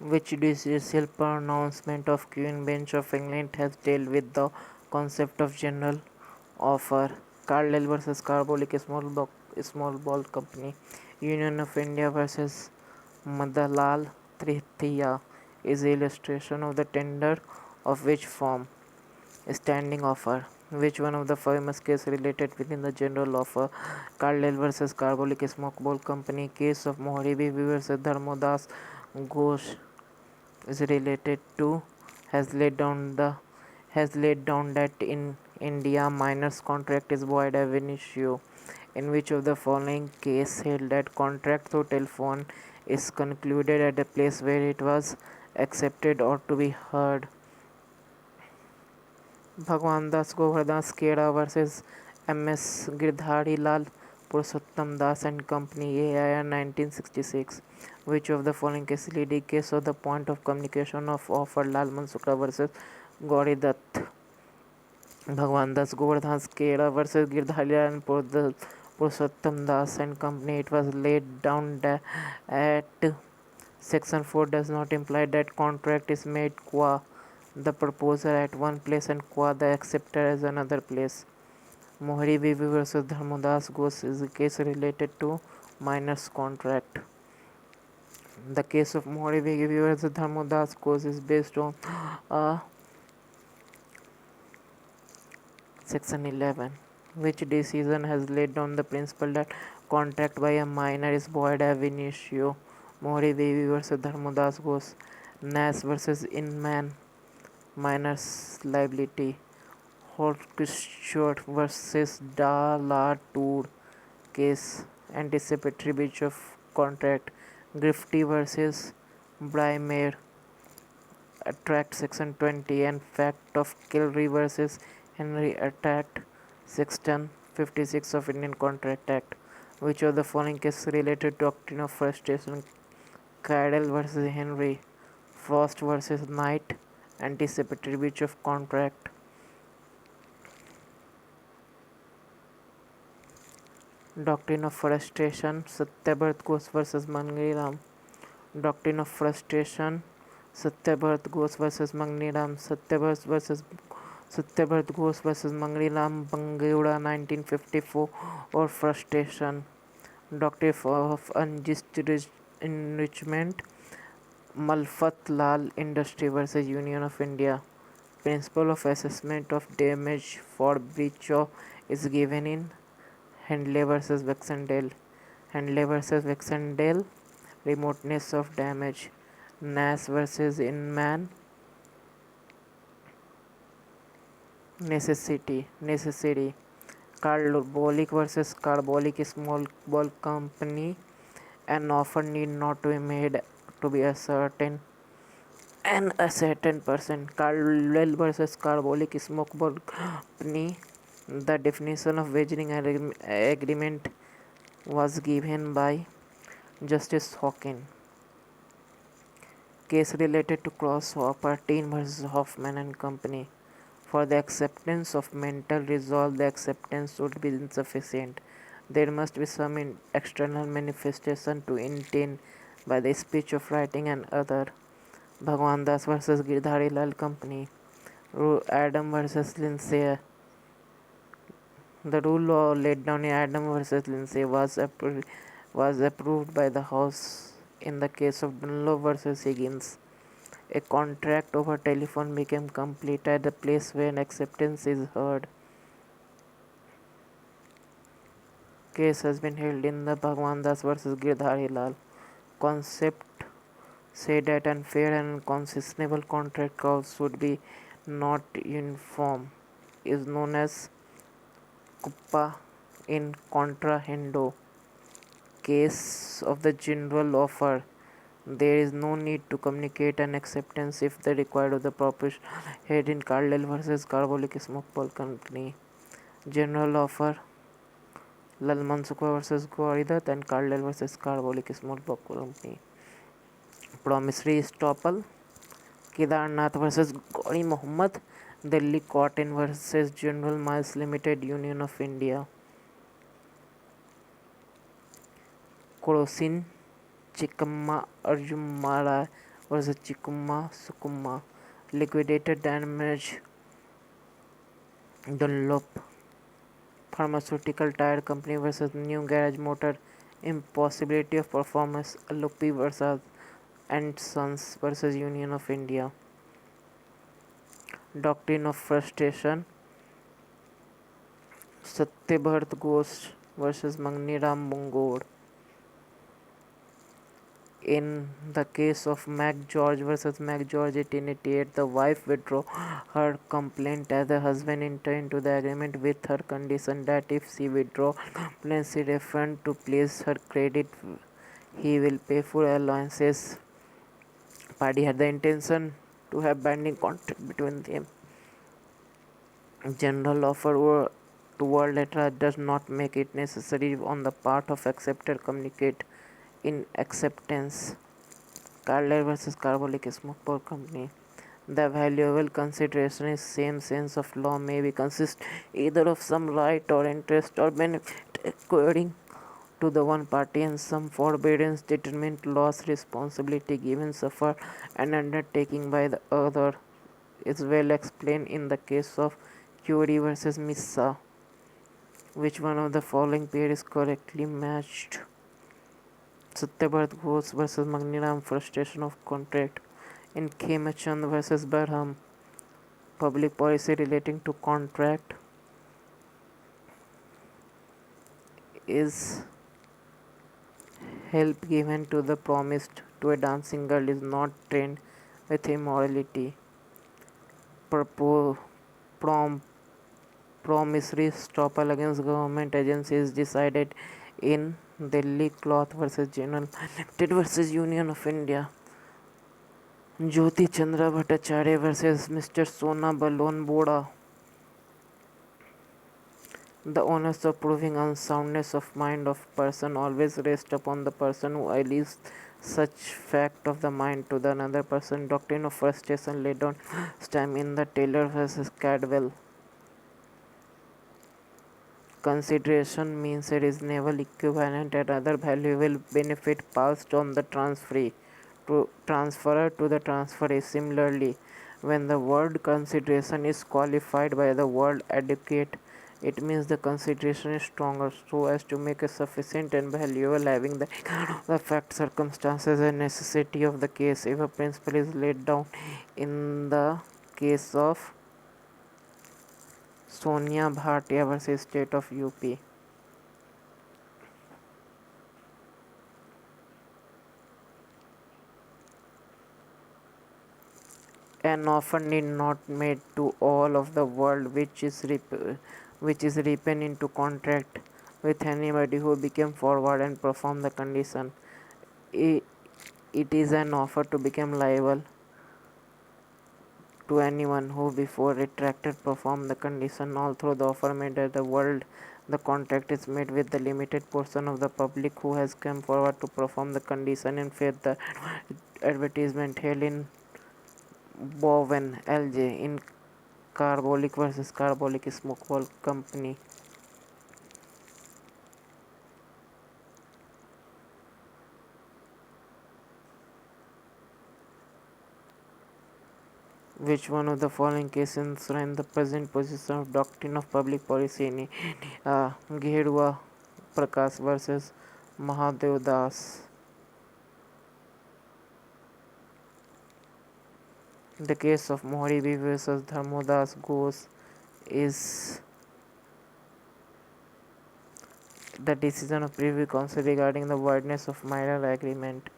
which judicial pronouncement of Queen Bench of England has dealt with the concept of general offer. Carlyle versus Carbolic Small Ball Company, Union of India versus Madalal Tritiya is illustration of the tender of which form standing offer. Which one of the famous case related within the general offer? Carlyle versus Carbolic Smoke Ball Company, case of Mohari Bibi versus Dharmodas Ghosh is related to has laid down the has laid down that in India minor's contract is void ab initio. In which of the following case held that contract through telephone is concluded at a place where it was accepted or to be heard? Bhagwan Das Govardhan Kheda versus MS. Girdhari Lal Purushottam Das and company AIR 1966. Which of the following case leading case of the point of communication of offer Lalman Shukla versus Gauri Dutt? भगवान Das Govardhan Kheda versus Girdhari Lal Purushottam Das and company. It was laid down at Section 4 does not imply that contract is made qua the proposer at one place and qua the acceptor as another place. Mohari Bibi versus Dharmodas Ghosh is a case related to minor's contract. The case of Mohari Bibi versus Dharmodas Ghosh is based on Section 11, which decision has laid down the principle that contract by a minor is void ab initio. Mohari Bibi versus Dharmodas Ghosh. Nash versus Inman, minor's liability. Holkshore versus Da La Tour case, anticipatory breach of contract. Grifty versus Brymere, attract section 20, and fact of Kilry versus Henry, attacked section 56 of Indian Contract Act. Which of the following cases related to doctrine of frustration? Cadell versus Henry, Frost versus Knight, anticipatory breach of contract. Doctrine of frustration, Satyabrat Ghosh versus Mangiram. Doctrine of frustration, Satyabrat Ghosh versus Mangiram. Satyabrat Ghosh versus Mangiram, Banguda 1954. Or frustration. Doctrine of unjust enrichment, Malfat Lal Industry versus Union of India. Principle of assessment of damage for breach is given in Handley versus Baxendale. Handley versus Baxendale, remoteness of damage. Nash versus Inman, necessity. Carbolic versus Carbolic Small Ball Company, an offer need not be made to be a certain percent. Caldwell versus Carbolic Smoke Ball Company, the definition of wagering agreement was given by Justice Hawkins. Case related to Crosshopper Teen versus Hoffman and Company. For the acceptance of mental resolve, the acceptance would be insufficient. There must be some external manifestation to intend by the speech of writing and other. Bhagwan Das versus Girdhari Lal Company. Adam versus Lindsay. The rule law laid down in Adam versus Lindsay was approved by the House in the case of Dunlop versus Higgins. A contract over telephone became complete at the place where an acceptance is heard. Case has been held in the Bhagwan Das versus Girdhari Lal. Concept say that unfair and unconscionable contract clause should be not uniform is known as Kuppa in contrahendo. Case of the general offer, there is no need to communicate an acceptance if the required of the proposition head in Carlyle versus Carbolic Smoke Ball Company. General offer, Lalman Shukla versus Gauri Dutt and Carlyle versus Carbolic Smoke Ball Company. Promissory estoppel, Kedarnath versus Gauri Mohammed, Delhi Cotton versus General Miles Limited, Union of India. Korosin, Chikama Arjumara versus Chikuma Sukuma. Liquidated damage Dunlop Pharmaceutical Tire Company versus New Garage Motor. Impossibility of performance Lupi versus and Sons versus Union of India. Doctrine of frustration Satyabharta Ghosh versus Magniram Bungod. In the case of Mac George versus Mac George 1888, the wife withdrew her complaint as the husband entered into the agreement with her condition that if she withdraw complaint, she refund to place her credit, he will pay for allowances. Party had the intention to have binding contract between them. General offer to world letter does not make it necessary on the part of acceptor communicate in acceptance. Carlyle versus Carbolic Smoke Power Company. The valuable consideration is same sense of law may be consist either of some right or interest or benefit according to the one party and some forbearance determined loss responsibility given suffer and undertaking by the other is well explained in the case of Curie versus Missa. Which one of the following pair is correctly matched? Satyabharat Ghosh versus Magniram frustration of contract. In Khemachand versus Barham, public policy relating to contract is help given to the promised to a dancing girl is not trained with immorality. Propo- prom- Promissory estoppel against government agencies decided in Delhi Cloth versus General Limited versus Union of India. Jyoti Chandra Bhattacharya versus Mr. Sona Balon Boda. The onus of proving unsoundness of mind of person always rests upon the person who alleges such fact of the mind to the another person. Doctrine of frustration laid down time in the Taylor versus Cadwell. Consideration means a reasonable equivalent and other valuable benefit passed on the transferee to transferor to the transferee. Similarly, when the word consideration is qualified by the word adequate, it means the consideration is stronger so as to make it sufficient and valuable having the fact, circumstances and necessity of the case. If a principle is laid down in the case of Sonia Bhatia versus State of UP. An offer need not made to all of the world which is written into contract with anybody who became forward and perform the condition. It is an offer to become liable to anyone who before retracted performed the condition. Although the offer made at the world, the contract is made with the limited portion of the public who has come forward to perform the condition in faith. The advertisement held in Bowen, LJ in Carbolic versus Carbolic Smoke Ball Company. Which one of the following cases enshrine the present position of doctrine of public policy in Ghedua Prakash versus Mahadev Das? The case of Mohribi versus Dharmodas Ghosh is the decision of Privy Council regarding the voidness of minor agreement.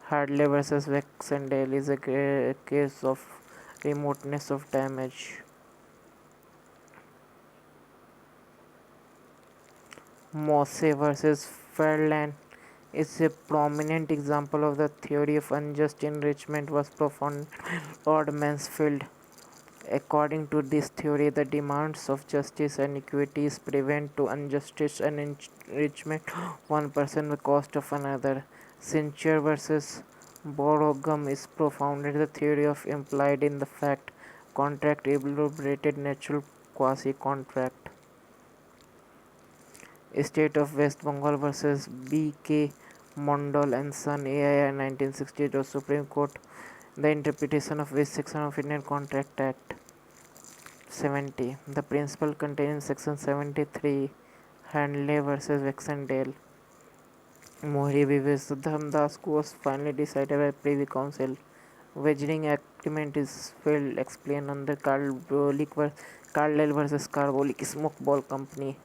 Hardley versus Waxendale is a case of remoteness of damage. Mosse versus Fairland is a prominent example of the theory of unjust enrichment was profound Lord Mansfield. According to this theory, the demands of justice and equity is prevent to injustice and enrichment one person at the cost of another. Sincere versus Borogum is profounded the theory of implied in the fact contract elaborated natural quasi-contract. State of West Bengal versus B.K. Mondal and Son AIR 1962 Supreme Court, the interpretation of which section of Indian Contract Act 70. The principle contained in section 73 Handley versus Wexendale. Mohri vs. Dhamdas was finally decided by Privy Council. Wagering agreement is well explained under Carlyle versus Carbolic Smoke Ball Company.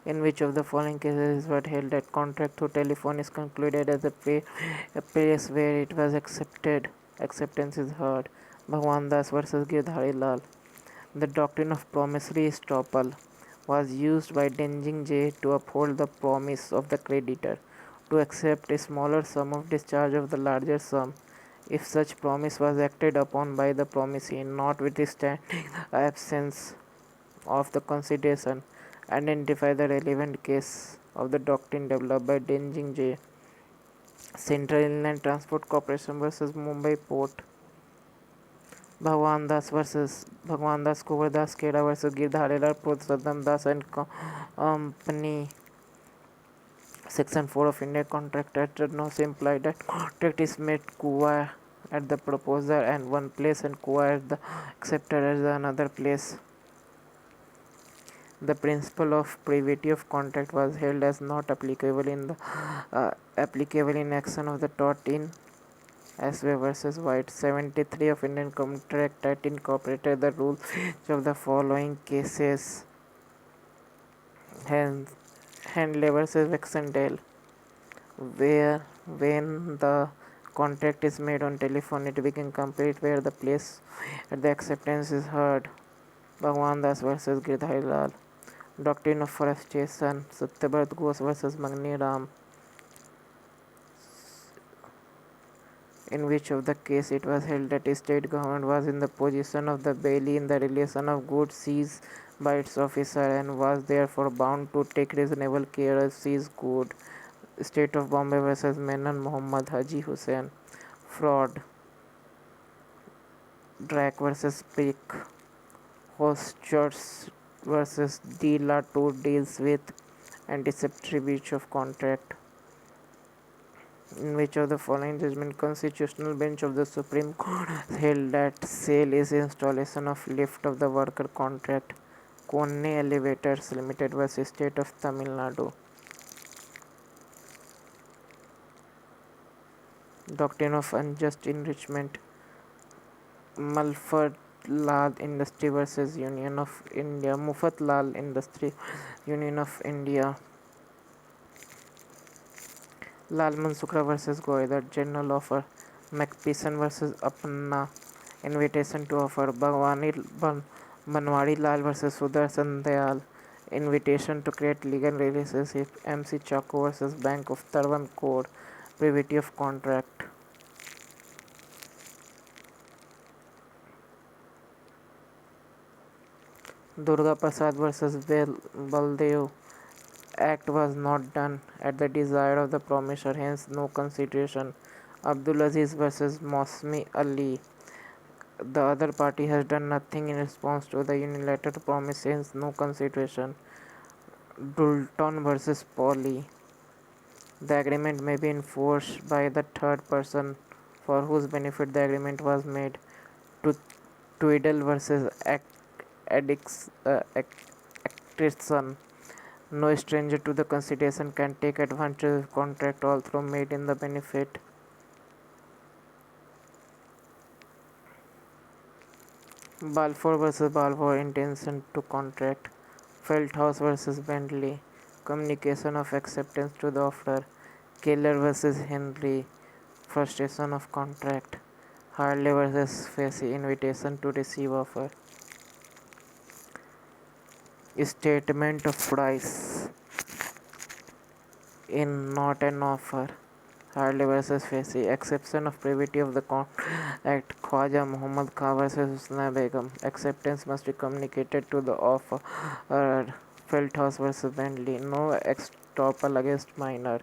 In which of the following cases is what held that contract through telephone is concluded as a place where it was acceptance is heard. Bhagwan Das versus Girdhari Lal. The doctrine of promissory estoppel was used by Denjing J to uphold the promise of the creditor to accept a smaller sum of discharge of the larger sum if such promise was acted upon by the promisee, notwithstanding the absence of the consideration. Identify the relevant case of the doctrine developed by Denjing J. Central Inland Transport Corporation versus Mumbai Port. Bhagwan Das Kuvar Das Kheda versus Girdhari Lal Purushottam Das and Company. Section 4 of Indian Contract Act does not imply that contract is made Kuva at the proposer and one place and Kuva at the acceptor at the another place. The principle of privity of contract was held as not applicable in action of the tort in S.W. versus White. 73 of Indian Contract Act incorporated the rules of the following cases. Handley versus Wexendale, where when the contract is made on telephone it becomes complete where the place at the acceptance is heard. Bhagwan Das versus Girdhari Lal. Doctrine of forestation. Satyabrat Ghosh versus Magni Ram. In which of the case it was held that state government was in the position of the bailee in the relation of goods seized by its officer and was therefore bound to take reasonable care of seized good. State of Bombay versus Menon Muhammad Haji Hussain. Fraud. Drake versus Pick. Hoschers versus De La Tour deals with anticipatory breach of contract. In which of the following judgment constitutional bench of the Supreme Court held that sale is installation of lift of the worker contract. Konne Elevators Limited versus State of Tamil Nadu. Doctrine of unjust enrichment. Mulfat Lal Industry versus Union of India. Mufat Lal Industry Union of India. Lal Mansukra versus Goida. General offer. McPherson versus Apna. Invitation to offer. Banwari Lal versus Sudarshan Dayal. Invitation to create legal relationship. MC Chaco versus Bank of Travancore. Privity of contract. Durga Prasad versus Baldev. Act was not done at the desire of the promisor, hence no consideration. Abdul Aziz versus Mosmi Ali. The other party has done nothing in response to the unilateral promise, hence no consideration. Dulton versus Polly. The agreement may be enforced by the third person for whose benefit the agreement was made. Tweedle versus Atkinson. No stranger to the consideration can take advantage of contract although made in the benefit. Balfour versus Balfour. Intention to contract. Feldhaus versus Bentley. Communication of acceptance to the offerer. Keller versus Henry. Frustration of contract. Harley versus Facey. Invitation to receive offer. Statement of price in not an offer. Harley versus Facey. Exception of privity of the contract. Khwaja Muhammad Khan versus Husna Begum. Acceptance must be communicated to the offerer. Feldhaus versus Bentley. No extortion against minor.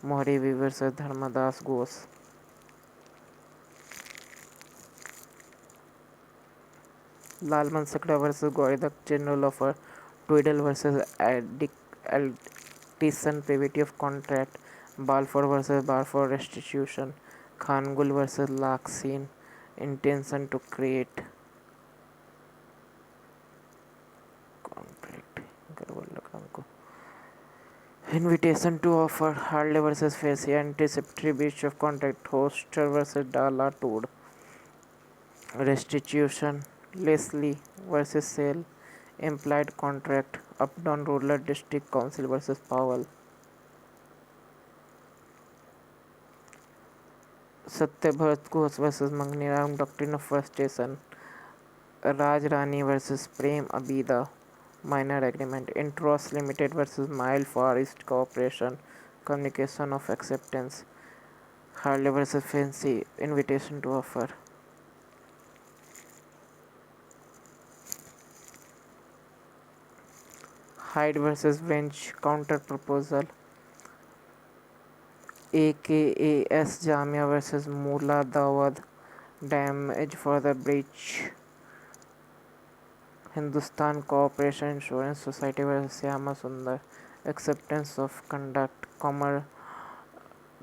Mohri versus Dharmadas Ghosh. Lal Mansakra versus Goidak. General offer. Tweedle versus Altison privity of contract, Balfour versus Balfour restitution, Khangul versus Laksin, intention to create conflict. गड़बड़ लगा हमको. Invitation to offer, Harley versus Facey, anticipatory breach of contract, Hoster versus Dalla Tour, restitution, Leslie versus Sale, implied contract, Upton Rural District Council versus Powell, Satyabharat Ghosh versus Magniram, doctrine of first station, Raj Rani versus Prem Abida, minor agreement, Intros Limited versus Mile Far East Corporation, communication of acceptance, Harley versus Fancy, invitation to offer, Hyde versus Wrench, counter proposal, AKAS Jamia versus Mula Dawad, damage for the breach, Hindustan Cooperation Insurance Society versus Syama Sundar, acceptance of conduct, Kamar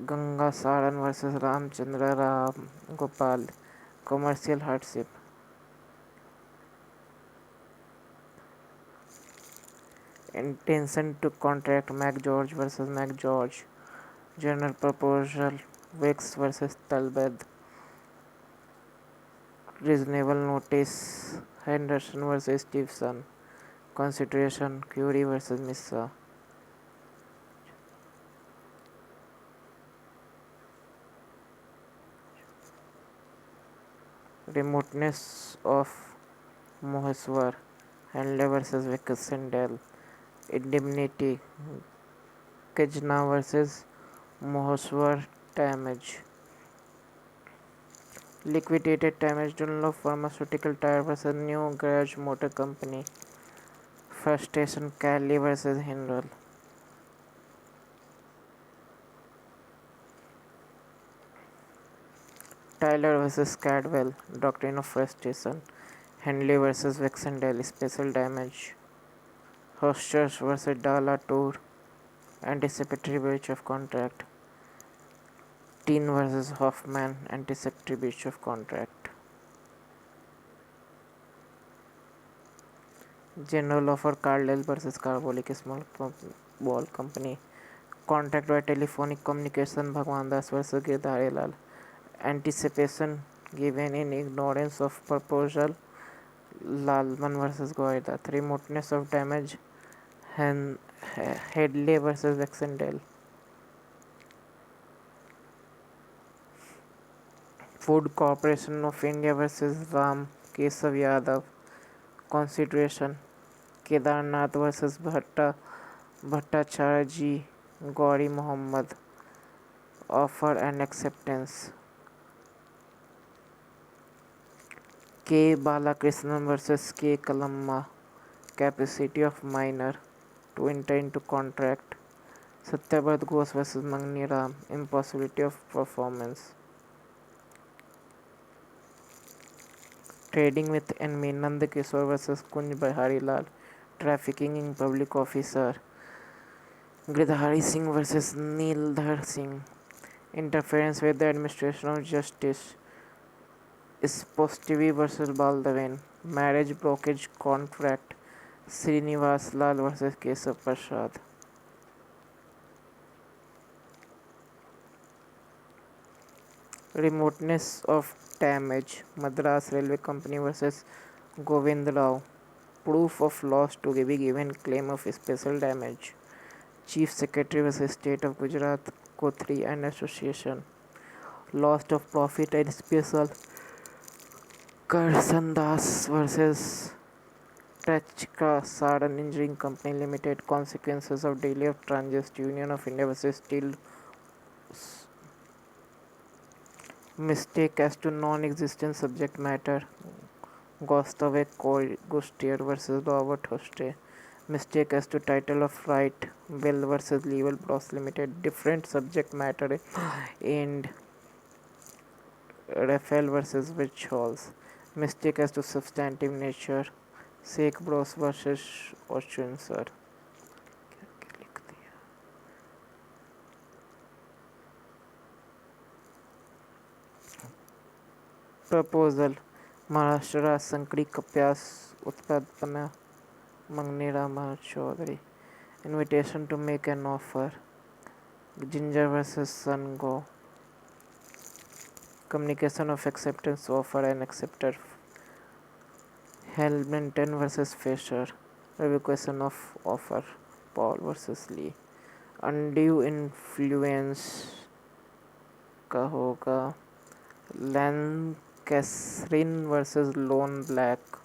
Ganga Saran versus Ramchandra Ram Gopal, commercial hardship, intention to contract, Mac George versus Mac George, general proposal, Wicks versus Talbed, reasonable notice, Henderson versus Stevenson, consideration, Curie versus Missa, remoteness of Moheswar, Handley versus Vickasendale, indemnity, Kajna versus Moheswar, damage, liquidated damage, Dunlop Pharmaceutical Tire versus New Garage Motor Company, first station, Cali versus Hindwell, Tyler versus Cadwell, doctrine of first station, Henley versus Vexendale, special damage, Hosters versus Dalla Tour, anticipatory breach of contract, Teen versus Hoffman, anticipatory breach of contract, general offer, Carlyle versus Carbolic Small Ball Company, contract by telephonic communication, Bhagwan Das versus Girdhari Lal, anticipation given in ignorance of proposal, Lalman versus Goida, remoteness of damage, Headley versus Vexendale, Food Corporation of India versus Ram Kesav Yadav, consideration, Kedarnath versus Bhattacharya Ji, Gauri Muhammad, offer and acceptance, K. Balakrishnan versus K. Kalamma, capacity of minor to enter into contract, Satyabrat Ghosh versus Magni Ram, impossibility of performance, trading with enemy, Nand Kishore versus Kunj Bihari Lal, trafficking in public officer, Girdhari Singh versus Neeldhar Singh, interference with the administration of justice, Spostivi versus Baldevan, marriage blockage contract, Srinivas Lal versus Kesav Prasad, remoteness of damage, Madras Railway Company versus Govind Rao, proof of loss to be given, claim of special damage, Chief Secretary versus State of Gujarat, Kothari and Association, loss of profit and special, Karsan Das versus Trachka Saran Engineering Company Limited, consequences of delay of transit, Union of India versus Steel, mistake as to non-existent subject matter, Gostave Gustier versus Robert Hoste, mistake as to title of right, Bell versus Level Bros Limited, different subject matter, and Raphael versus Witch Halls, mistake as to substantive nature, Sheikh Bros versus Ocean Sir. Proposal Maharashtra संकड़ी कपास उत्पादन मंगनी Rama Chaudhary invitation to make an offer Ginger versus Sungo communication of acceptance offer and accepted Hamilton versus Fisher revocation of offer Paul versus Lee undue influence का होगा Lancashire versus Loan Black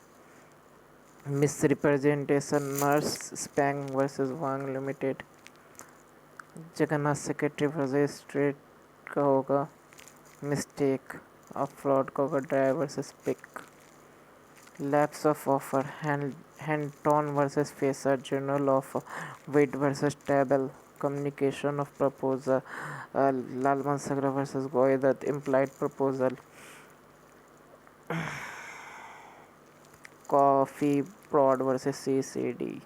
misrepresentation nurse Spang versus Wang limited Jagannath secretary versus straight का होगा mistake of fraud का होगा drive versus Peek lapse of offer Henthorn versus Fraser general of weight versus table communication of proposal Lalman Sagra versus Goydat implied proposal coffee prod versus CCD